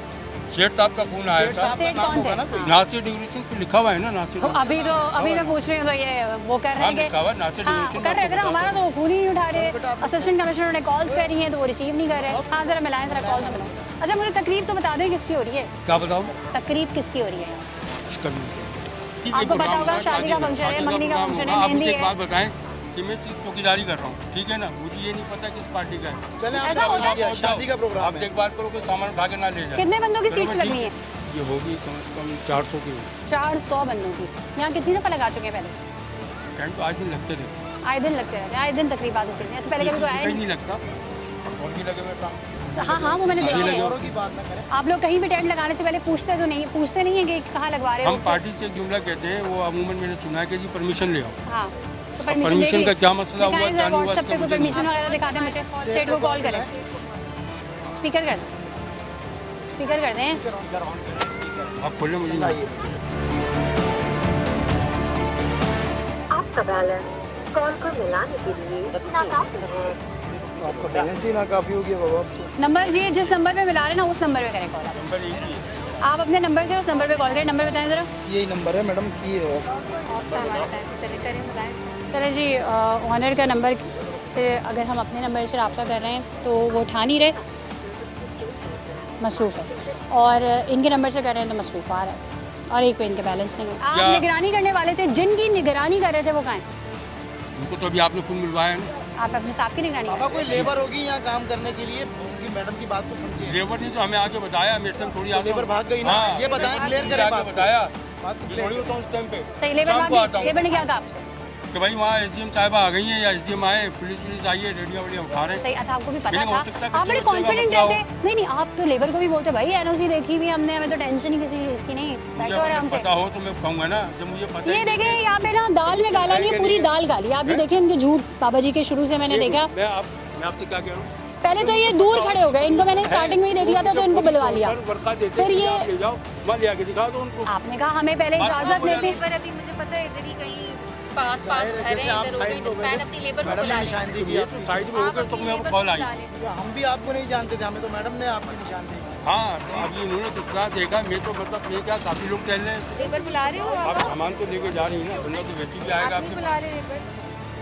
शेठ साहब का फोन आया था। शेठ कौन थे? नासिर डेकोरेशन पे लिखा हुआ है ना, नासिर। अभी मैं पूछ रही हूँ, तो ये वो कर रहे हैं कि कर रहे थे ना, हमारा तो फ़ोन ही नहीं उठा रहे। असिस्टेंट कमिश्नर ने कॉल्स करी हैं तो वो रिसीव नहीं कर रहे। हाँ, ज़रा मिलाएं, ज़रा कॉल तो मिलाएं। अच्छा, मुझे तकरीब तो बता दें किसकी हो रही है? क्या बताऊँ? तकरीब किसकी हो रही है? आपको पता होगा, शादी का फंक्शन है, मंगनी का फंक्शन है, मेहंदी है। एक बात बताएं कि मैं चौकीदारी कर रहा हूँ, ठीक है ना, मुझे ये नहीं पता किस पार्टी का है। चलें, ऐसा होता है, शादी का प्रोग्राम आप देखभाल करो, कोई सामान उठा के ना ले जाए। कितने बंदों की सीट्स लगनी है? ये होगी कम से कम 400 की। 400 बंदों की। यहाँ कितनी दफ़ा लगा चुके हैं पहले? टेंट तो आज दिन लगते रहते हैं। आए दिन लगते रहते हैं, आए दिन तकरीबात होती है। अच्छा, पहले कभी कोई आया नहीं लगता, और भी लगे हुए शाम। हाँ, वो मैंने देखा है। औरों की बात ना करें। आप लोग कहीं भी टेंट लगाने से पहले पूछते नहीं है कि कहाँ लगवा रहे हो? हम पार्टी से एक जुमला कहते हैं, वो अमूमन मैंने सुना है कि जी परमिशन ले आओ। हाँ, तो परमिशन का क्या मसला हुआ, दिखाएं, जानू हुआ, व्हाट्सएप पे कोई परमिशन वगैरह दिखा दें मुझे, सेठ को कॉल करें, स्पीकर कर दें। आप खोलें, मुझे नहीं। आपका बैलेंस कॉल को मिलाने के लिए नाकाफी है। आपका बैलेंस ही ना काफ़ी हो गया बाबा। अब तो नंबर जी, जिस नंबर पे मिला रहे हैं ना, उस नंबर पे करें कॉल। नंबर यही है, आप अपने नंबर से उस नंबर पे कॉल करें। नंबर बताएं ज़रा। यही नंबर है मैडम, ये है। चले जी, ऑनर का नंबर से अगर हम अपने नंबर से रब्ता कर रहे हैं तो वो उठा नहीं रहे, मसरूफ़ है, और इनके नंबर से कर रहे हैं तो मसरूफ़ आ रहा है, और एक पे इनके बैलेंस नहीं है। आप निगरानी करने वाले थे, जिनकी निगरानी कर रहे थे वो कहाँ हैं? उनको तो अभी आपने फ़ोन मिलवाया ना। आप अपने साथ की निगरानी बाबा कोई लेबर होगी यहाँ काम करने के लिए, उनकी मैडम की बात को समझिए। लेबर ने तो हमें आगे बताया, मेरे टाइम थोड़ी आगे लेबर भाग गई ना, ये बताएं, क्लियर करें बात। बताया बात ये थोड़ी होता उस टाइम पे। सही, लेबर ने क्या कहा आपसे? कि भाई वहाँ SDM साहिबा आ गई हैं, या SDM आए, पुलिस आई है, रेडियो वडियो उठा रहे हैं। सही, अच्छा, आपको भी पता हो सकता था, है आप बड़े कॉन्फिडेंट रहते। नहीं, आप तो लेबर को भी बोलते भाई NOC देखी हुई हमने, हमें तो टेंशन ही किसी चीज़ की नहीं, बैठो आराम से। पता हो तो मैं कहूँगा ना, जब मुझे पता। ये देखें, यहाँ पे ना दाल में काला नहीं है, पूरी दाल काली। आप ये देखें, इनके झूठ बाबा जी के शुरू से मैंने देखा। मैं आपसे क्या कह रहा हूँ, पहले तो ये दूर खड़े हो गए, इनको मैंने स्टार्टिंग में ही देख लिया था, तो इनको बुलवा लिया। फिर ये आपने कहा हमें पहले इजाजत लेते। अभी मुझे पता है इधर ही कहीं पास घर है, इधर हो गई डिस्पैच, अपनी लेबर को बुला लिया। साइड में होकर तो मैं कॉल आई। हम भी आपको नहीं जानते थे, हमें तो मैडम ने आपकी निशान दी। हाँ, तो अभी इन्होंने दूसरा देखा, मैं तो मतलब मैं क्या, काफ़ी लोग टहल रहे हैं। लेबर बुला रहे हो आप सामान तो लेके जा रही है ना, बंदा तो वैसे भी आएगा, आपके बुला रहे लेबर,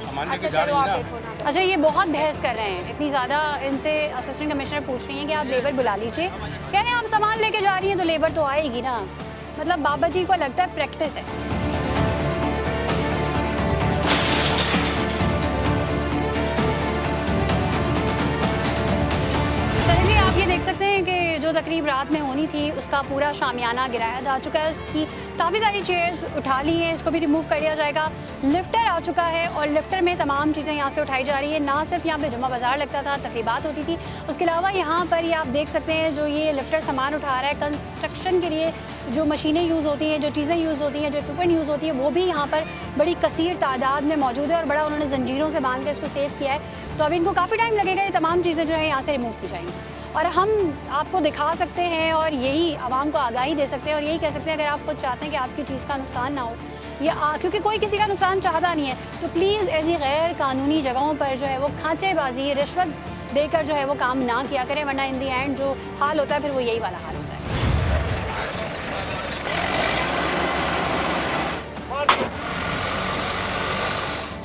सामान लेके जा रही है ना। अच्छा, ये बहुत बहस कर रहे हैं, इतनी ज़्यादा इनसे असिस्टेंट कमिश्नर पूछ रही हैं कि आप लेबर बुला लीजिए। कह रहे हैं आप सामान लेके जा रही हैं तो लेबर तो आएगी ना। मतलब बाबा जी को लगता है प्रैक्टिस है। चलिए जी, आप ये देख सकते हैं कि जो जो तकरीब रात में होनी थी उसका पूरा शामियाना गिराया जा चुका है, उसकी काफ़ी सारी चेयर्स उठा ली हैं, इसको भी रिमूव कर दिया जाएगा। लिफ्टर आ चुका है और लिफ्टर में तमाम चीज़ें यहाँ से उठाई जा रही है। ना सिर्फ यहाँ पे जुम्मा बाज़ार लगता था, तकरीबात होती थी, उसके अलावा यहाँ पर ये आप देख सकते हैं जो ये लिफ्टर सामान उठा रहा है, कंस्ट्रक्शन के लिए जो मशीनें यूज़ होती हैं, जो चीज़ें यूज़ होती हैं, जो इक्विपमेंट यूज़ होती है, वो भी यहाँ पर बड़ी कसीर तादाद में मौजूद है और बड़ा उन्होंने जंजीरों से बांध कर इसको सेव किया है। तो अभी इनको काफ़ी टाइम लगेगा, ये तमाम चीज़ें जो है यहाँ से रिमूव की जाएंगी और हम आपको दिखा सकते हैं और यही आवाम को आगाही दे सकते हैं और यही कह सकते हैं अगर आप खुद चाहते हैं कि आपकी चीज़ का नुकसान ना हो या क्योंकि कोई किसी का नुकसान चाहता नहीं है, तो प्लीज़ ऐसी गैर कानूनी जगहों पर जो है वो खांचेबाजी, रिश्वत देकर जो है वो काम ना किया करें, वरना इन दी एंड जो हाल होता है फिर वो यही वाला हाल होता है।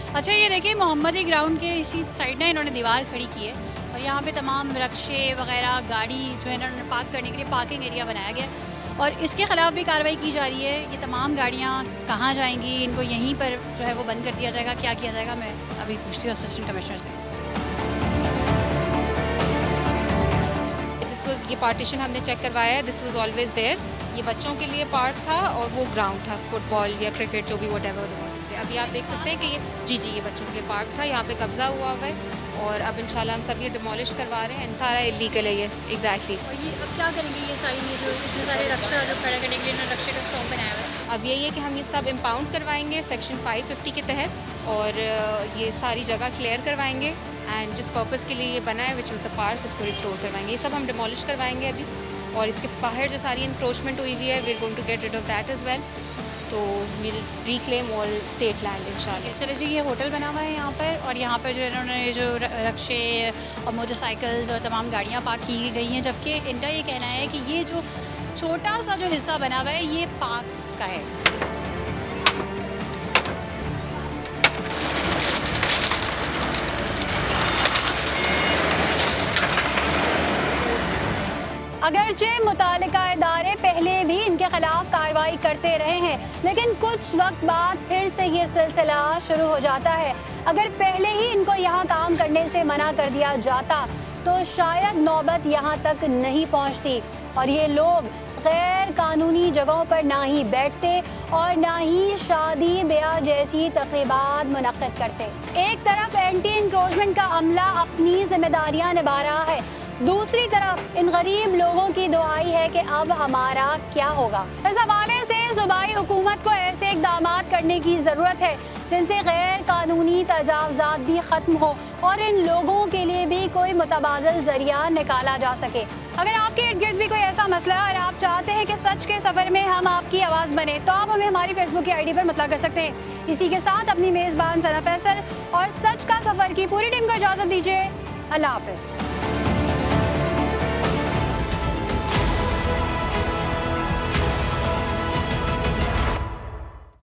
अच्छा, ये देखिए मोहम्मदी ग्राउंड के इसी साइड ना इन्होंने दीवार खड़ी की है और यहाँ पे तमाम रक्शे वगैरह गाड़ी जो है इन्होंने पार्क करने के लिए पार्किंग एरिया बनाया गया है और इसके ख़िलाफ़ भी कार्रवाई की जा रही है। ये तमाम गाड़ियाँ कहाँ जाएंगी, इनको यहीं पर जो है वो बंद कर दिया जाएगा, क्या किया जाएगा, मैं अभी पूछती हूँ असिस्टेंट कमिश्नर से। ये पार्टीशन हमने चेक करवाया है, दिस वाज ऑलवेज देयर। ये बच्चों के लिए पार्क था और वो ग्राउंड था, फुटबॉल या क्रिकेट जो भी व्हाटएवर द वर्ड। अभी आप देख सकते हैं कि ये ये बच्चों के लिए पार्क था, यहाँ पे कब्जा हुआ हुआ है और अब इंशाल्लाह हम सब ये डिमोलिश करवा रहे हैं। सारा इलीगल है ये, एग्जैक्टली। और ये अब क्या करेंगे, ये सारी ये जो इतने सारे रक्षा जो खड़ा करने के लिए इन्होंने रक्षे का स्टॉप बनाया हुआ है, अब यही है कि हम ये सब इम्पाउंड करवाएंगे सेक्शन 550 के तहत और ये सारी जगह क्लियर करवाएंगे एंड जिस पर्पस के लिए ये बना है विच वाज अ पार्क, उसको रिस्टोर करवाएंगे। ये सब हम डिमोलिश करवाएंगे अभी और इसके बाहर जो सारी इंक्रोचमेंट हुई हुई है we are going to get rid of that as well. तो will reclaim all state land इंशाल्लाह। चलो जी, ये होटल बना हुआ है यहाँ पर और यहाँ पर जो इन्होंने जो रक्षे और मोटरसाइकिल्स और तमाम गाड़ियाँ पार्क की गई हैं, जबकि इनका ये कहना है कि ये जो छोटा सा जो हिस्सा बना हुआ है ये पार्क्स का है। अगरचे मुतालिका इदारे पहले भी इनके खिलाफ कार्रवाई करते रहे हैं, लेकिन कुछ वक्त बाद फिर से ये सिलसिला शुरू हो जाता है। अगर पहले ही इनको यहाँ काम करने से मना कर दिया जाता तो शायद नौबत यहाँ तक नहीं पहुँचती और ये लोग गैर कानूनी जगहों पर ना ही बैठते और ना ही शादी ब्याह जैसी तकरीबात मुनक्किद करते। एक तरफ एंटी इंक्रोचमेंट का अमला अपनी जिम्मेदारियां निभा रहा है, दूसरी तरफ इन गरीब लोगों की दुआई है कि अब हमारा क्या होगा। इस हवाले से सूबाई हुकूमत को ऐसे इक़दामात करने की ज़रूरत है जिनसे गैर कानूनी तजावुज़ात भी ख़त्म हो और इन लोगों के लिए भी कोई मुतबादिल ज़रिया निकाला जा सके। अगर आपके इर्द गिर्द भी कोई ऐसा मसला है और आप चाहते हैं कि सच के सफ़र में हम आपकी आवाज़ बने, तो आप हमें हमारी फेसबुक की ID पर मतला कर सकते हैं। इसी के साथ अपनी मेज़बान सना फैसल और सच का सफ़र की पूरी टीम को इजाज़त दीजिए। अल्लाह हाफ़िज़।